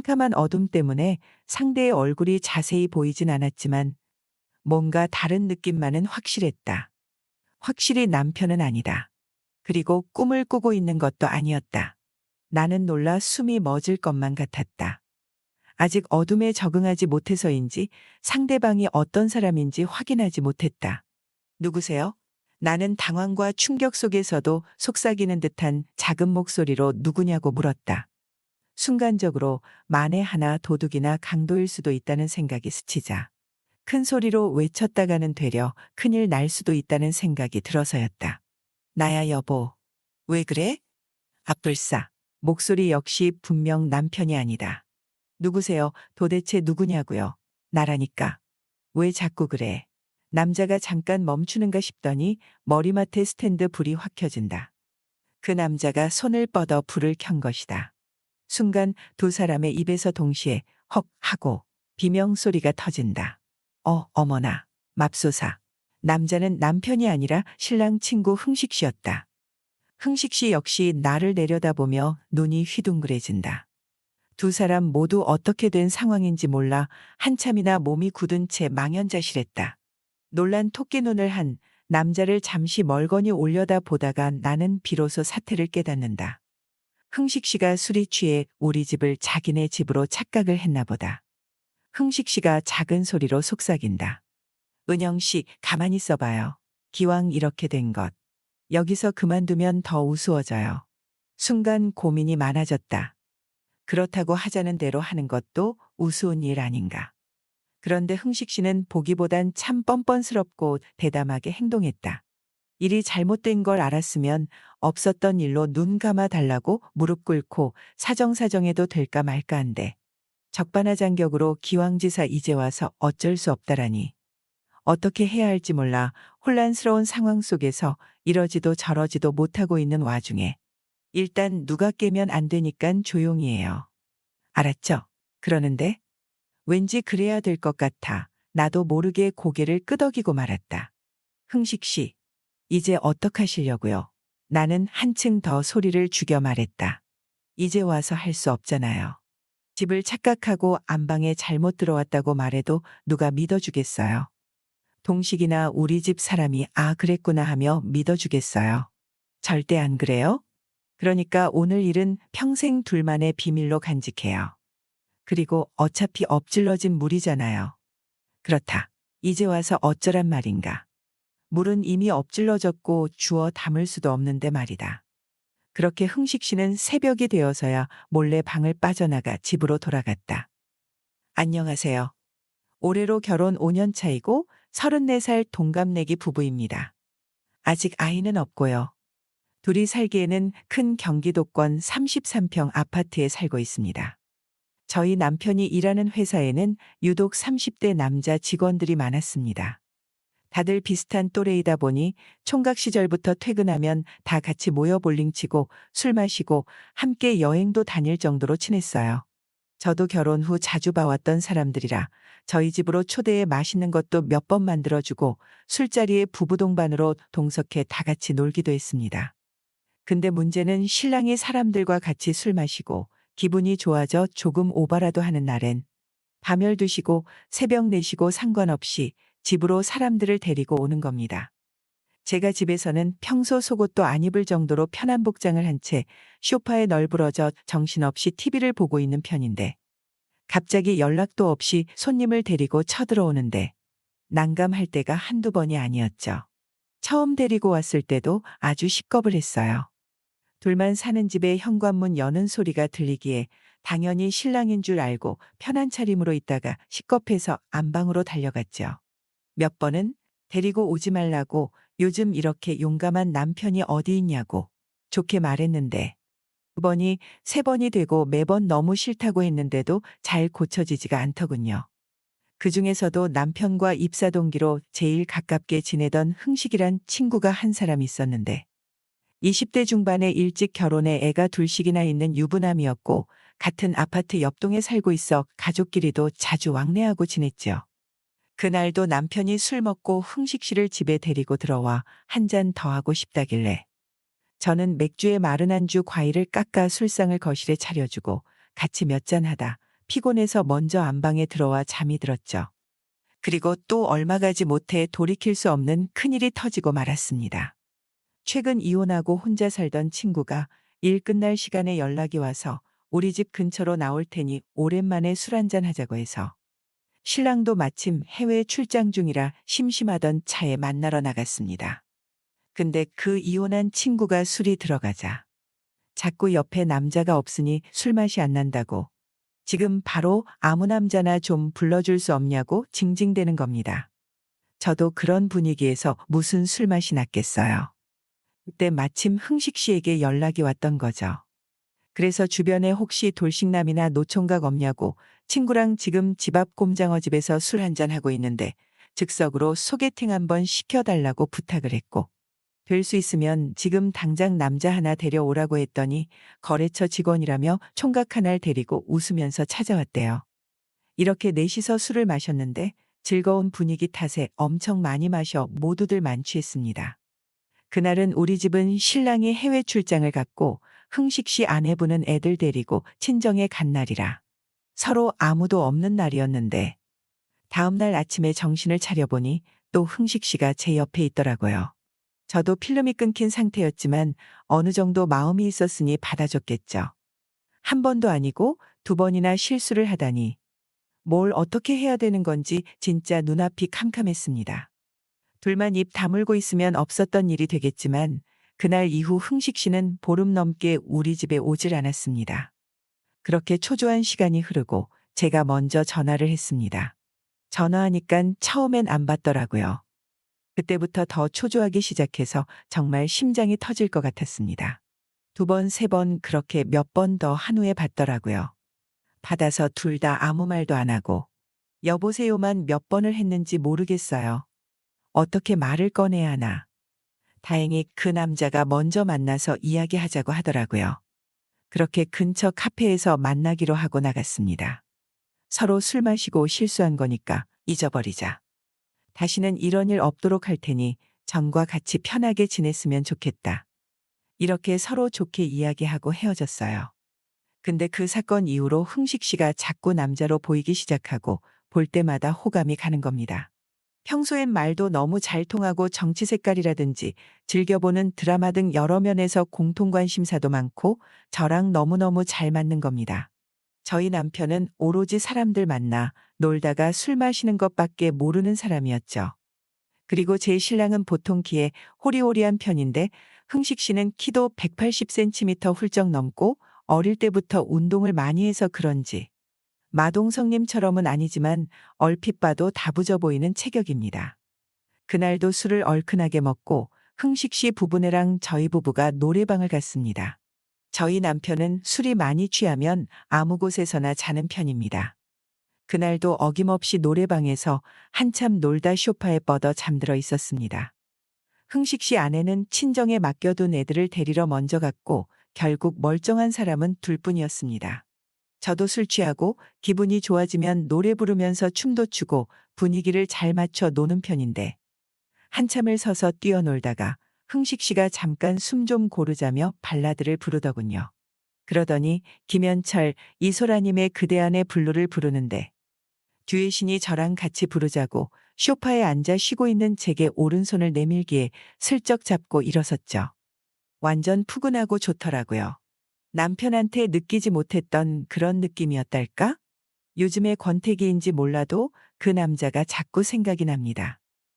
캄캄한 어둠 때문에 상대의 얼굴이 자세히 보이진 않았지만 뭔가 다른 느낌만은 확실했다. 확실히 남편은 아니다. 그리고 꿈을 꾸고 있는 것도 아니었다. 나는 놀라 숨이 멎을 것만 같았다. 아직 어둠에 적응하지 못해서인지 상대방이 어떤 사람인지 확인하지 못했다. 누구세요? 나는 당황과 충격 속에서도 속삭이는 듯한 작은 목소리로 누구냐고 물었다. 순간적으로 만에 하나 도둑이나 강도일 수도 있다는 생각이 스치자 큰 소리로 외쳤다가는 되려 큰일 날 수도 있다는 생각이 들어서였다. 나야 여보. 왜 그래? 앞불싸. 목소리 역시 분명 남편이 아니다. 누구세요? 도대체 누구냐고요? 나라니까. 왜 자꾸 그래? 남자가 잠깐 멈추는가 싶더니 머리맡에 스탠드 불이 확 켜진다. 그 남자가 손을 뻗어 불을 켠 것이다. 순간 두 사람의 입에서 동시에 헉 하고 비명소리가 터진다. 어머나, 맙소사. 남자는 남편이 아니라 신랑 친구 흥식 씨였다. 흥식 씨 역시 나를 내려다보며 눈이 휘둥그레진다. 두 사람 모두 어떻게 된 상황인지 몰라 한참이나 몸이 굳은 채 망연자실했다. 놀란 토끼 눈을 한 남자를 잠시 멀거니 올려다 보다가 나는 비로소 사태를 깨닫는다. 흥식 씨가 술이 취해 우리 집을 자기네 집으로 착각을 했나 보다. 흥식 씨가 작은 소리로 속삭인다. 은영 씨, 가만히 있어봐요. 기왕 이렇게 된 것. 여기서 그만두면 더 우스워져요. 순간 고민이 많아졌다. 그렇다고 하자는 대로 하는 것도 우스운 일 아닌가. 그런데 흥식 씨는 보기보단 참 뻔뻔스럽고 대담하게 행동했다. 일이 잘못된 걸 알았으면 없었던 일로 눈 감아 달라고 무릎 꿇고 사정사정해도 될까 말까 한데 적반하장격으로 기왕지사 이제 와서 어쩔 수 없다라니. 어떻게 해야 할지 몰라 혼란스러운 상황 속에서 이러지도 저러지도 못하고 있는 와중에 일단 누가 깨면 안 되니깐 조용히 해요. 알았죠? 그러는데 왠지 그래야 될 것 같아 나도 모르게 고개를 끄덕이고 말았다. 흥식 씨, 이제 어떡하시려고요? 나는 한층 더 소리를 죽여 말했다. 이제 와서 할 수 없잖아요. 집을 착각하고 안방에 잘못 들어왔다고 말해도 누가 믿어주겠어요. 동식이나 우리 집 사람이 그랬구나 하며 믿어주겠어요. 절대 안 그래요? 그러니까 오늘 일은 평생 둘만의 비밀로 간직해요. 그리고 어차피 엎질러진 물이잖아요. 그렇다. 이제 와서 어쩌란 말인가. 물은 이미 엎질러졌고 주워 담을 수도 없는데 말이다. 그렇게 흥식 씨는 새벽이 되어서야 몰래 방을 빠져나가 집으로 돌아갔다. 안녕하세요. 올해로 결혼 5년 차이고 34살 동갑내기 부부입니다. 아직 아이는 없고요. 둘이 살기에는 큰 경기도권 33평 아파트에 살고 있습니다. 저희 남편이 일하는 회사에는 유독 30대 남자 직원들이 많았습니다. 다들 비슷한 또래이다 보니 총각 시절부터 퇴근하면 다 같이 모여 볼링치고 술 마시고 함께 여행도 다닐 정도로 친했어요. 저도 결혼 후 자주 봐왔던 사람들이라 저희 집으로 초대해 맛있는 것도 몇 번 만들어주고 술자리에 부부 동반으로 동석해 다 같이 놀기도 했습니다. 근데 문제는 신랑이 사람들과 같이 술 마시고 기분이 좋아져 조금 오바라도 하는 날엔 밤열 두시고 새벽 내시고 상관없이 집으로 사람들을 데리고 오는 겁니다. 제가 집에서는 평소 속옷도 안 입을 정도로 편한 복장을 한 채 소파에 널브러져 정신없이 TV를 보고 있는 편인데 갑자기 연락도 없이 손님을 데리고 쳐들어오는데 난감할 때가 한두 번이 아니었죠. 처음 데리고 왔을 때도 아주 식겁을 했어요. 둘만 사는 집에 현관문 여는 소리가 들리기에 당연히 신랑인 줄 알고 편한 차림으로 있다가 식겁해서 안방으로 달려갔죠. 몇 번은 데리고 오지 말라고 요즘 이렇게 용감한 남편이 어디 있냐고 좋게 말했는데 2번이 3번이 되고 매번 너무 싫다고 했는데도 잘 고쳐지지가 않더군요. 그중에서도 남편과 입사 동기로 제일 가깝게 지내던 흥식이란 친구가 한 사람 있었는데 20대 중반에 일찍 결혼해 애가 둘씩이나 있는 유부남이었고 같은 아파트 옆동에 살고 있어 가족끼리도 자주 왕래하고 지냈죠. 그날도 남편이 술 먹고 흥식 씨를 집에 데리고 들어와 한 잔 더 하고 싶다길래 저는 맥주에 마른 안주 과일을 깎아 술상을 거실에 차려주고 같이 몇 잔 하다 피곤해서 먼저 안방에 들어와 잠이 들었죠. 그리고 또 얼마 가지 못해 돌이킬 수 없는 큰일이 터지고 말았습니다. 최근 이혼하고 혼자 살던 친구가 일 끝날 시간에 연락이 와서 우리 집 근처로 나올 테니 오랜만에 술 한잔 하자고 해서 신랑도 마침 해외 출장 중이라 심심하던 차에 만나러 나갔습니다. 근데 그 이혼한 친구가 술이 들어가자 자꾸 옆에 남자가 없으니 술맛이 안 난다고 지금 바로 아무 남자나 좀 불러줄 수 없냐고 징징대는 겁니다. 저도 그런 분위기에서 무슨 술맛이 났겠어요. 그때 마침 흥식 씨에게 연락이 왔던 거죠. 그래서 주변에 혹시 돌싱남이나 노총각 없냐고 친구랑 지금 집 앞 꼼장어 집에서 술 한잔 하고 있는데 즉석으로 소개팅 한번 시켜달라고 부탁을 했고 될 수 있으면 지금 당장 남자 하나 데려오라고 했더니 거래처 직원이라며 총각 하나를 데리고 웃으면서 찾아왔대요. 이렇게 넷이서 술을 마셨는데 즐거운 분위기 탓에 엄청 많이 마셔 모두들 만취했습니다. 그날은 우리 집은 신랑이 해외 출장을 갔고 흥식 씨 아내분은 애들 데리고 친정에 간 날이라 서로 아무도 없는 날이었는데 다음날 아침에 정신을 차려보니 또 흥식 씨가 제 옆에 있더라고요. 저도 필름이 끊긴 상태였지만 어느 정도 마음이 있었으니 받아줬겠죠. 한 번도 아니고 두 번이나 실수를 하다니 뭘 어떻게 해야 되는 건지 진짜 눈앞이 캄캄했습니다. 둘만 입 다물고 있으면 없었던 일이 되겠지만 그날 이후 흥식 씨는 보름 넘게 우리 집에 오질 않았습니다. 그렇게 초조한 시간이 흐르고 제가 먼저 전화를 했습니다. 전화하니깐 처음엔 안 받더라고요. 그때부터 더 초조하기 시작해서 정말 심장이 터질 것 같았습니다. 두 번, 세 번 그렇게 몇 번 더 한 후에 받더라고요. 받아서 둘 다 아무 말도 안 하고 여보세요만 몇 번을 했는지 모르겠어요. 어떻게 말을 꺼내야 하나. 다행히 그 남자가 먼저 만나서 이야기하자고 하더라고요. 그렇게 근처 카페에서 만나기로 하고 나갔습니다. 서로 술 마시고 실수한 거니까 잊어버리자. 다시는 이런 일 없도록 할 테니 전과 같이 편하게 지냈으면 좋겠다. 이렇게 서로 좋게 이야기하고 헤어졌어요. 근데 그 사건 이후로 흥식 씨가 자꾸 남자로 보이기 시작하고 볼 때마다 호감이 가는 겁니다. 평소엔 말도 너무 잘 통하고 정치 색깔이라든지 즐겨보는 드라마 등 여러 면에서 공통 관심사도 많고 저랑 너무너무 잘 맞는 겁니다. 저희 남편은 오로지 사람들 만나 놀다가 술 마시는 것밖에 모르는 사람이었죠. 그리고 제 신랑은 보통 키에 호리호리한 편인데 흥식 씨는 키도 180cm 훌쩍 넘고 어릴 때부터 운동을 많이 해서 그런지 마동석님처럼은 아니지만 얼핏 봐도 다부져 보이는 체격입니다. 그날도 술을 얼큰하게 먹고 흥식 씨 부부네랑 저희 부부가 노래방을 갔습니다. 저희 남편은 술이 많이 취하면 아무 곳에서나 자는 편입니다. 그날도 어김없이 노래방에서 한참 놀다 소파에 뻗어 잠들어 있었습니다. 흥식 씨 아내는 친정에 맡겨둔 애들을 데리러 먼저 갔고 결국 멀쩡한 사람은 둘뿐이었습니다. 저도 술 취하고 기분이 좋아지면 노래 부르면서 춤도 추고 분위기를 잘 맞춰 노는 편인데 한참을 서서 뛰어놀다가 흥식 씨가 잠깐 숨 좀 고르자며 발라드를 부르더군요. 그러더니 김현철, 이소라님의 그대 안의 블루를 부르는데 듀엣이니 저랑 같이 부르자고 소파에 앉아 쉬고 있는 제게 오른손을 내밀기에 슬쩍 잡고 일어섰죠. 완전 푸근하고 좋더라고요. 남편한테 느끼지 못했던 그런 느낌이었달까? 요즘의 권태기인지 몰라도 그 남자가 자꾸 생각이 납니다.